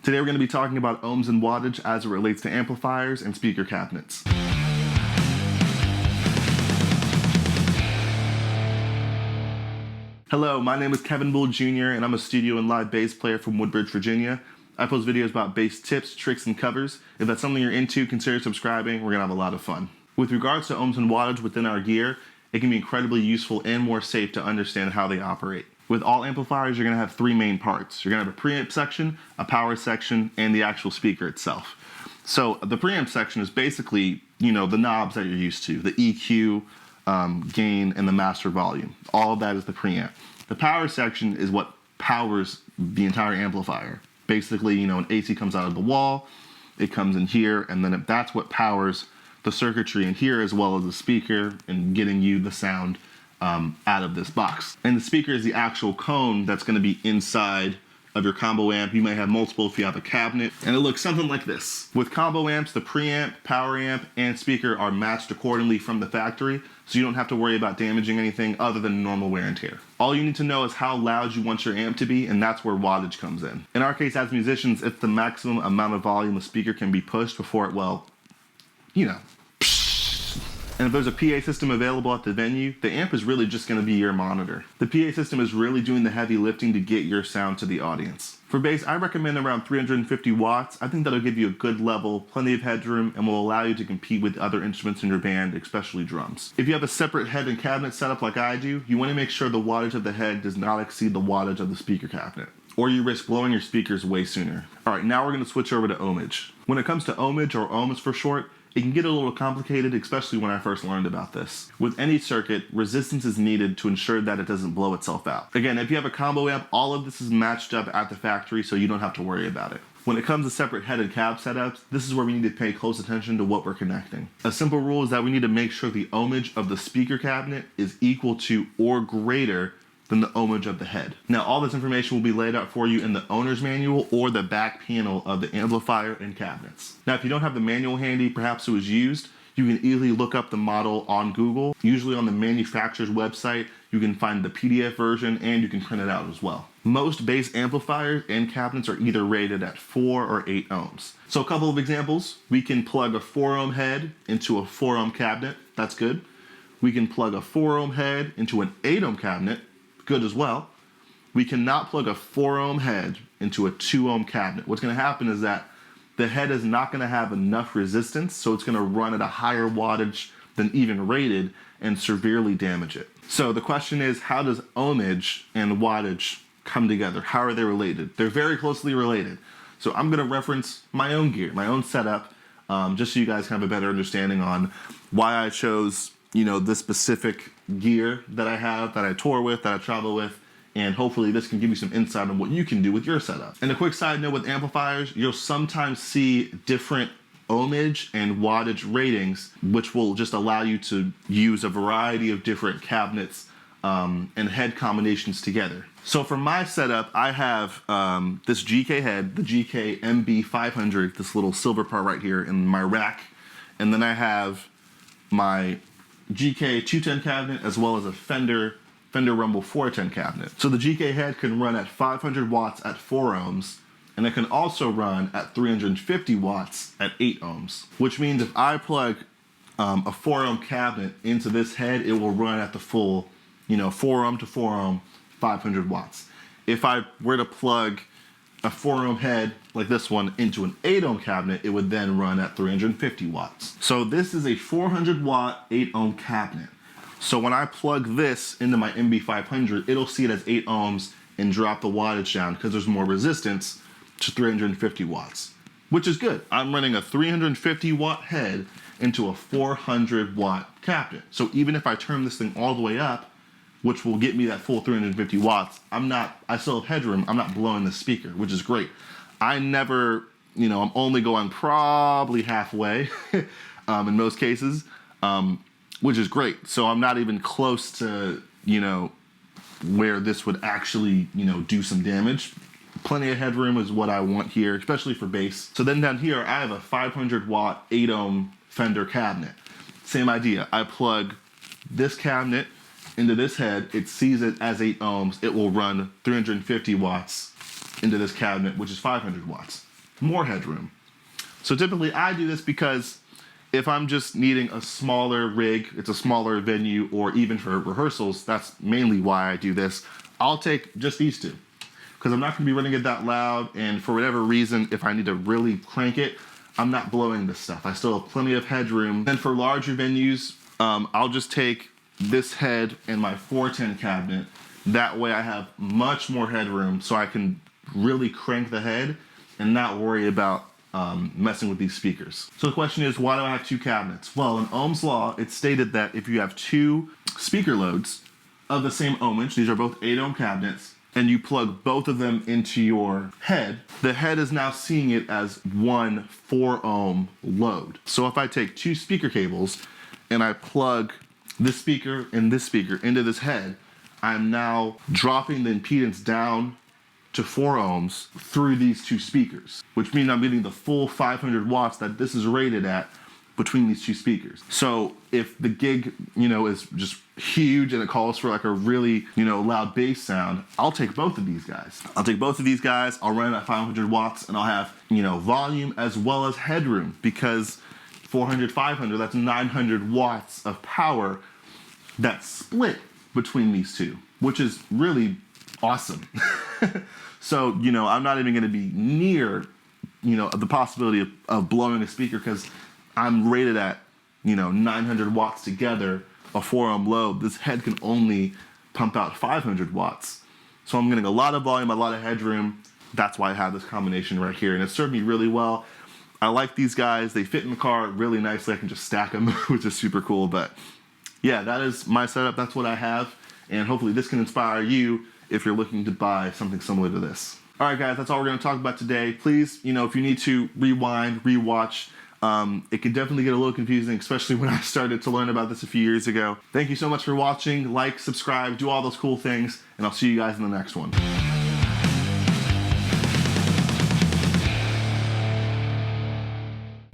Today we're going to be talking about ohms and wattage as it relates to amplifiers and speaker cabinets. Hello, my name is Kevin Bull Jr. and I'm a studio and live bass player from Woodbridge, Virginia. I post videos about bass tips, tricks, and covers. If that's something you're into, consider subscribing. We're going to have a lot of fun. With regards to ohms and wattage within our gear, it can be incredibly useful and more safe to understand how they operate. With all amplifiers, you're going to have three main parts. You're going to have a preamp section, a power section, and the actual speaker itself. So the preamp section is basically, the knobs that you're used to, the EQ, gain, and the master volume. All of that is the preamp. The power section is what powers the entire amplifier. Basically, an AC comes out of the wall, it comes in here, and then that's what powers the circuitry in here as well as the speaker and getting you the sound out of this box. And the speaker is the actual cone that's going to be inside of your combo amp. You may have multiple if you have a cabinet, and it looks something like this. With combo amps, the preamp, power amp, and speaker are matched accordingly from the factory, so you don't have to worry about damaging anything other than normal wear and tear. All you need to know is how loud you want your amp to be, and that's where wattage comes in. In our case, as musicians, it's the maximum amount of volume a speaker can be pushed before it, And if there's a PA system available at the venue, the amp is really just going to be your monitor. The PA system is really doing the heavy lifting to get your sound to the audience. For bass, I recommend around 350 watts. I think that'll give you a good level, plenty of headroom, and will allow you to compete with other instruments in your band, especially drums. If you have a separate head and cabinet setup like I do, you want to make sure the wattage of the head does not exceed the wattage of the speaker cabinet, or you risk blowing your speakers way sooner. All right, now we're going to switch over to ohmage. When it comes to ohmage, or ohms for short, it can get a little complicated, especially when I first learned about this. With any circuit, resistance is needed to ensure that it doesn't blow itself out. Again, if you have a combo amp, all of this is matched up at the factory, so you don't have to worry about it. When it comes to separate head and cab setups, this is where we need to pay close attention to what we're connecting. A simple rule is that we need to make sure the ohmage of the speaker cabinet is equal to or greater than the ohmage of the head. Now, all this information will be laid out for you in the owner's manual or the back panel of the amplifier and cabinets. Now, if you don't have the manual handy, perhaps it was used, you can easily look up the model on Google. Usually on the manufacturer's website, you can find the PDF version and you can print it out as well. Most bass amplifiers and cabinets are either rated at 4 or 8 ohms. So a couple of examples, we can plug a 4 ohm head into a 4 ohm cabinet, that's good. We can plug a 4 ohm head into an 8 ohm cabinet, good as well. We cannot plug a 4 ohm head into a 2 ohm cabinet. What's going to happen is that the head is not going to have enough resistance, so it's going to run at a higher wattage than even rated and severely damage it. So the question is, how does ohmage and wattage come together? How are they related? They're very closely related. So I'm going to reference my own gear, my own setup, just so you guys have a better understanding on why I chose this specific gear that I have, that I tour with, that I travel with, and hopefully this can give you some insight on what you can do with your setup. And a quick side note with amplifiers, you'll sometimes see different ohmage and wattage ratings, which will just allow you to use a variety of different cabinets and head combinations together. So for my setup, I have this GK head, the GK MB500, this little silver part right here in my rack, and then I have my GK 210 cabinet as well as a Fender Rumble 410 cabinet. So the GK head can run at 500 watts at 4 ohms, and it can also run at 350 watts at 8 ohms, which means if I plug a 4 ohm cabinet into this head, it will run at the full 4 ohm to 4 ohm 500 watts. If I were to plug a 4 ohm head like this one into an 8 ohm cabinet, it would then run at 350 watts. So this is a 400 watt 8 ohm cabinet. So when I plug this into my MB500, it'll see it as 8 ohms and drop the wattage down because there's more resistance to 350 watts, which is good. I'm running a 350 watt head into a 400 watt cabinet. So even if I turn this thing all the way up, which will get me that full 350 watts, I still have headroom, I'm not blowing the speaker, which is great. I never, I'm only going probably halfway in most cases, which is great. So I'm not even close to, where this would actually, do some damage. Plenty of headroom is what I want here, especially for bass. So then down here, I have a 500 watt 8 ohm Fender cabinet. Same idea. I plug this cabinet into this head, it sees it as 8 ohms, it will run 350 watts into this cabinet, which is 500 watts. more headroom. So typically I do this because if I'm just needing a smaller rig, it's a smaller venue, or even for rehearsals, that's mainly why I do this. I'll take just these two because I'm not going to be running it that loud, and for whatever reason, if I need to really crank it, I'm not blowing this stuff. I still have plenty of headroom. Then for larger venues, I'll just take this head and my 410 cabinet. That way I have much more headroom so I can really crank the head and not worry about messing with these speakers. So the question is, why do I have two cabinets? Well, in Ohm's law, it's stated that if you have two speaker loads of the same ohmage, these are both 8 ohm cabinets, and you plug both of them into your head, the head is now seeing it as one 4 ohm load. So if I take two speaker cables and I plug this speaker and this speaker into this head, I'm now dropping the impedance down to 4 ohms through these two speakers, which means I'm getting the full 500 watts that this is rated at between these two speakers. So if the gig, is just huge and it calls for like a really, loud bass sound, I'll take both of these guys. I'll run at 500 watts and I'll have, volume as well as headroom, because 400, 500, that's 900 watts of power that's split between these two, which is really awesome. So, I'm not even going to be near, the possibility of blowing a speaker because I'm rated at, 900 watts together, a 4 ohm load. This head can only pump out 500 watts. So I'm getting a lot of volume, a lot of headroom. That's why I have this combination right here. And it served me really well. I like these guys. They fit in the car really nicely. I can just stack them, which is super cool. But yeah, that is my setup. That's what I have. And hopefully this can inspire you if you're looking to buy something similar to this. All right, guys, that's all we're going to talk about today. Please, if you need to rewind, rewatch, it can definitely get a little confusing, especially when I started to learn about this a few years ago. Thank you so much for watching. Like, subscribe, do all those cool things, and I'll see you guys in the next one.